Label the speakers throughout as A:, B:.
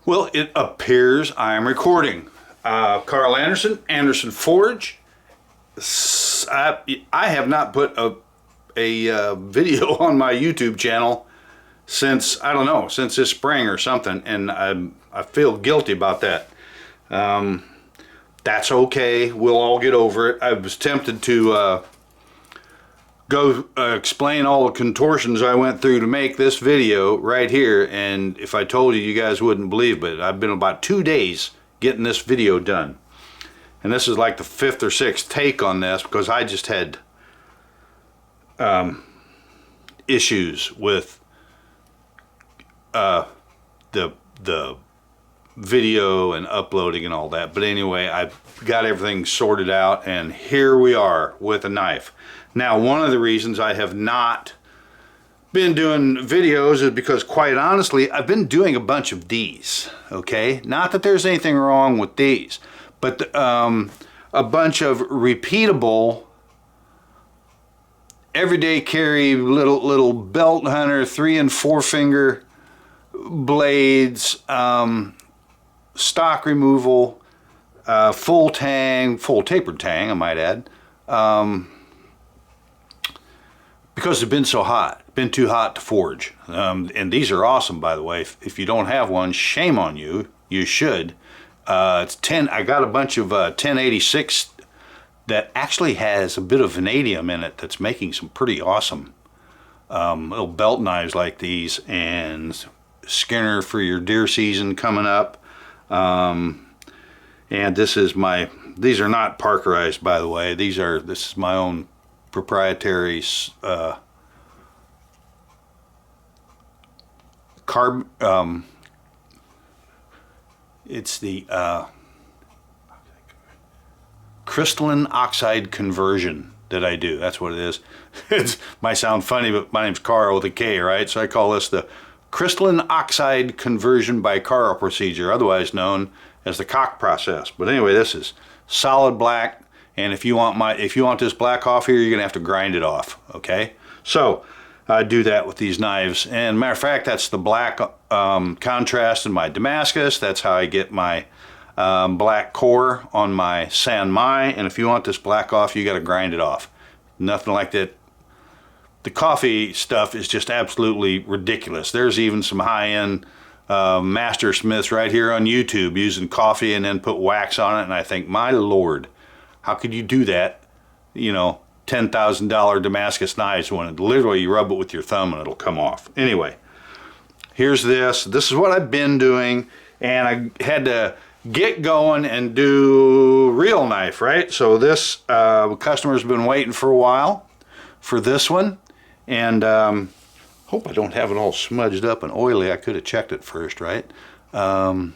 A: Well, it appears I am recording. Carl Andersen, Andersen Forge. I have not put a video on my YouTube channel since, I don't know, since this spring or something, and I feel guilty about that. That's okay. We'll all get over it. I was tempted to go explain all the contortions I went through to make this video right here, and if I told you, you guys wouldn't believe it. I've been about 2 days getting this video done, and this is like the 5th or 6th take on this because I just had issues with the video and uploading and all that. But anyway, I've got everything sorted out, and here we are with a knife. Now, one of the reasons I have not been doing videos is because, quite honestly, I've been doing a bunch of these, okay? Not that there's anything wrong with these, but a bunch of repeatable, everyday carry, little belt hunter, 3 and 4 finger blades, stock removal, full tapered tang, I might add, because it's been so hot, been too hot to forge. And these are awesome, by the way. If you don't have one, shame on you. You should. It's 10. I got a bunch of 1086 that actually has a bit of vanadium in it that's making some pretty awesome little belt knives like these, and Skinner for your deer season coming up. And this is my, these are not Parkerized, by the way. This is my own proprietary it's the crystalline oxide conversion that I do. That's what it is. It might sound funny, but my name's Carl with a K, right? So I call this the crystalline oxide conversion by Carl procedure, otherwise known as the cock process. But anyway, this is solid black, and if you want this black off here, you're gonna have to grind it off, okay? So I do that with these knives, and matter of fact, that's the black contrast in my Damascus. That's how I get my black core on my San Mai, and if you want this black off, you got to grind it off. Nothing like that. The coffee stuff is just absolutely ridiculous. There's even some high-end master smiths right here on YouTube using coffee and then put wax on it, and I think, my lord, how could you do that? You know, $10,000 Damascus knives when literally you rub it with your thumb and it'll come off. Anyway, here's this is what I've been doing, and I had to get going and do real knife, right? So this customer's been waiting for a while for this one, and hope I don't have it all smudged up and oily. I could have checked it first, right? Some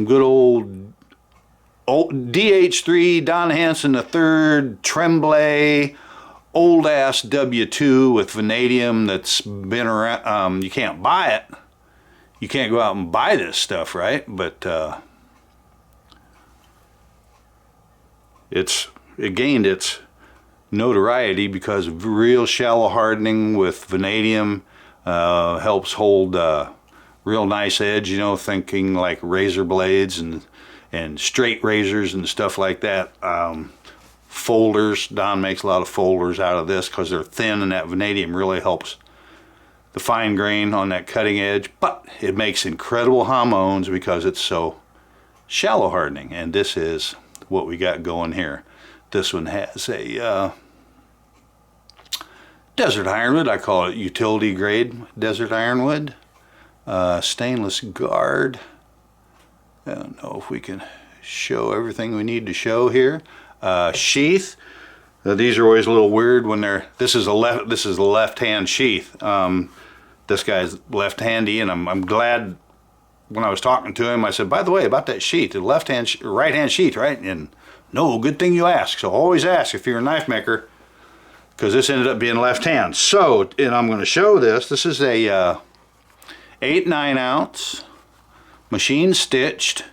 A: good old DH3 Don Hansen III Tremblay old ass W2 with vanadium that's been around. You can't buy it. You can't go out and buy this stuff, right? But it gained its notoriety because of real shallow hardening with vanadium. Helps hold real nice edge, you know, thinking like razor blades and straight razors and stuff like that. Folders, Don makes a lot of folders out of this because they're thin, and that vanadium really helps the fine grain on that cutting edge. But it makes incredible Hamons because it's so shallow hardening, and this is what we got going here. This one has a desert ironwood. I call it utility grade desert ironwood. Stainless guard. I don't know if we can show everything we need to show here. Sheath. These are always a little weird when they're. This is a left-hand sheath. This guy's left-handy, and I'm glad when I was talking to him, I said, by the way, about that sheath, the right-hand sheath, right? And no, good thing you ask. So always ask if you're a knife maker, because this ended up being left-hand. So, and I'm going to show this. This is a 8/9 ounce. Machine stitched,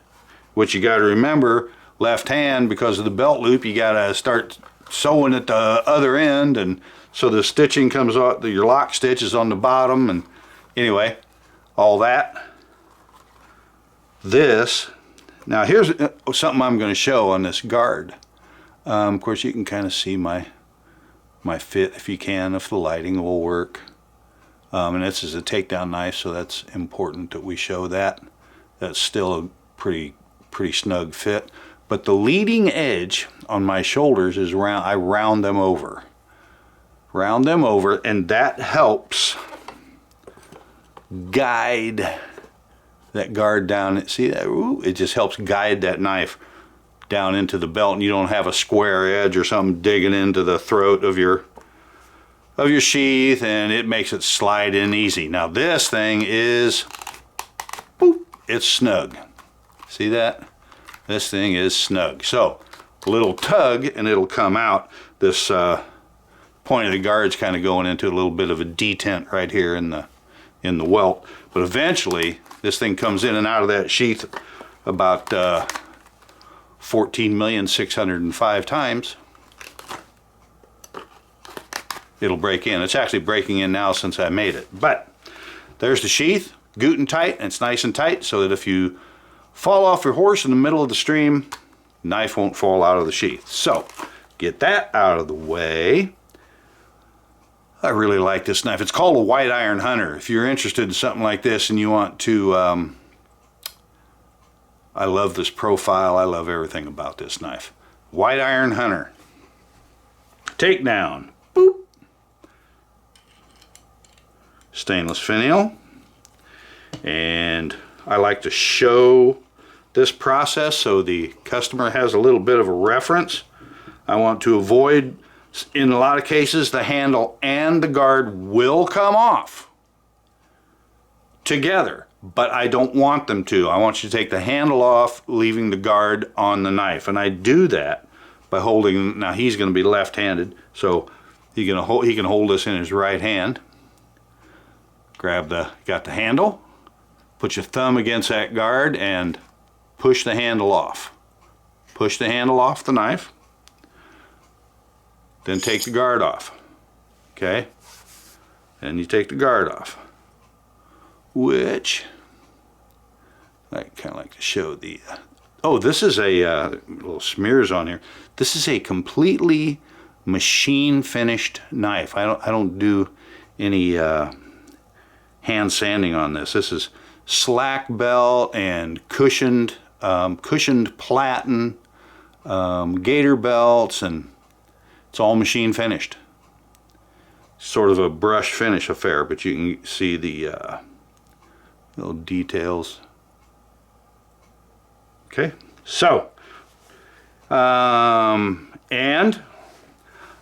A: which you got to remember, left hand, because of the belt loop, you got to start sewing at the other end, and so the stitching comes out, your lock stitch is on the bottom, and anyway, all that. this, now here's something I'm going to show on this guard. Of course you can kind of see my fit if you can, if the lighting will work. And this is a takedown knife, so that's important that we show that. That's still a pretty snug fit. But the leading edge on my shoulders is round. I round them over. Round them over, and that helps guide that guard down. See that? Ooh, it just helps guide that knife down into the belt, and you don't have a square edge or something digging into the throat of your sheath, and it makes it slide in easy. Now this thing is, boop, it's snug. See that? This thing is snug. So a little tug and it'll come out. This point of the guard's kind of going into a little bit of a detent right here in the welt, but eventually this thing comes in and out of that sheath about 14,605,000 times. It'll break in. It's actually breaking in now since I made it. But there's the sheath, good and tight, and it's nice and tight so that if you fall off your horse in the middle of the stream, knife won't fall out of the sheath. So get that out of the way. I really like this knife. It's called a White Iron Hunter. If you're interested in something like this and you want to, I love this profile. I love everything about this knife. White Iron Hunter. Takedown. Boop. Stainless finial. And I like to show this process so the customer has a little bit of a reference. I want to avoid, in a lot of cases, the handle and the guard will come off together, but I don't want them to. I want you to take the handle off, leaving the guard on the knife, and I do that by holding. Now he's going to be left-handed, so he can hold this in his right hand. Got the handle, put your thumb against that guard and push the handle off. Push the handle off the knife. Then take the guard off. Okay? And you take the guard off. Which, I kind of like to show the, oh, this is a, little smears on here. This is a completely machine finished knife. I don't do any hand sanding on this. This is slack belt and cushioned platen, gator belts, and it's all machine finished. Sort of a brush finish affair, but you can see the little details. Okay, so and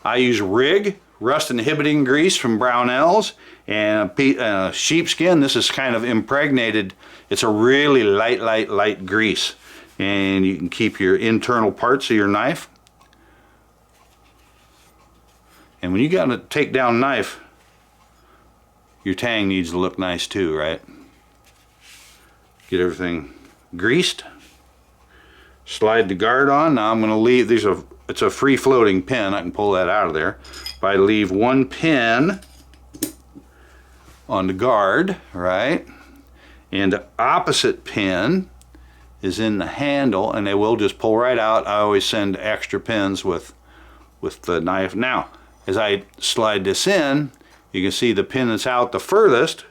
A: I use Rig rust inhibiting grease from Brownells and a sheepskin. This is kind of impregnated. It's a really light grease, and you can keep your internal parts of your knife. And when you got a takedown knife, your tang needs to look nice too, right? Get everything greased. Slide the guard on. Now I'm going to leave, it's a free floating pin. I can pull that out of there. But I leave one pin on the guard, right? And the opposite pin is in the handle, and they will just pull right out. I always send extra pins with the knife. Now, as I slide this in, you can see the pin that's out the furthest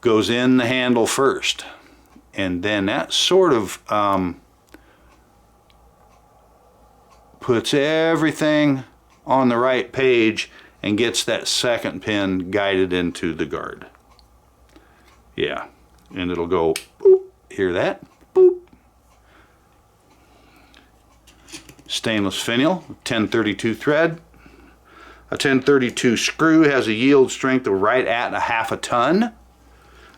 A: goes in the handle first. And then that sort of puts everything on the right page and gets that second pin guided into the guard. Yeah, and it'll go boop, hear that? Boop. Stainless finial, 1032 thread. A 1032 screw has a yield strength of right at a half a ton.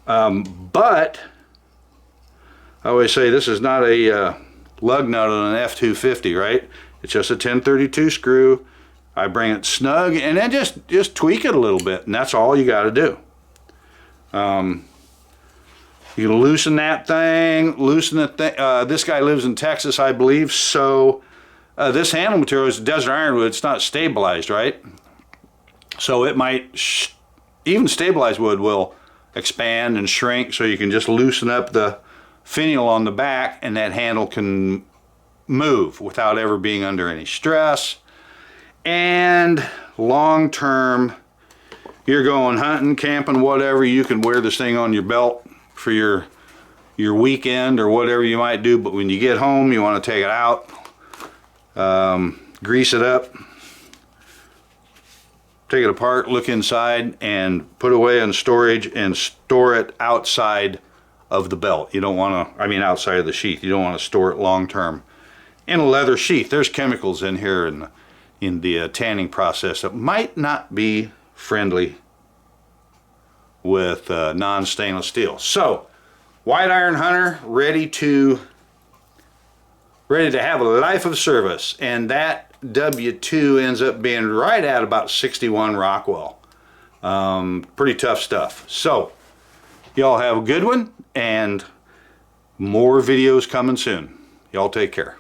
A: But I always say this is not a lug nut on an F-250, right? It's just a 1032 screw. I bring it snug and then just tweak it a little bit, and that's all you got to do. You can loosen that thing, loosen the thing. This guy lives in Texas, I believe, so this handle material is desert ironwood. It's not stabilized, right? So it might, even stabilized wood will expand and shrink, so you can just loosen up the finial on the back, and that handle can move without ever being under any stress. And long term, you're going hunting, camping, whatever, you can wear this thing on your belt for your weekend or whatever you might do. But when you get home, you want to take it out, grease it up, take it apart, look inside, and put it away in storage and store it outside of the belt. You don't want to, I mean outside of the sheath. You don't want to store it long term in a leather sheath. There's chemicals in here in the tanning process that might not be friendly with non-stainless steel. So, White Iron Hunter ready to have a life of service, and that W2 ends up being right at about 61 Rockwell. Pretty tough stuff. So, y'all have a good one, and more videos coming soon. Y'all take care.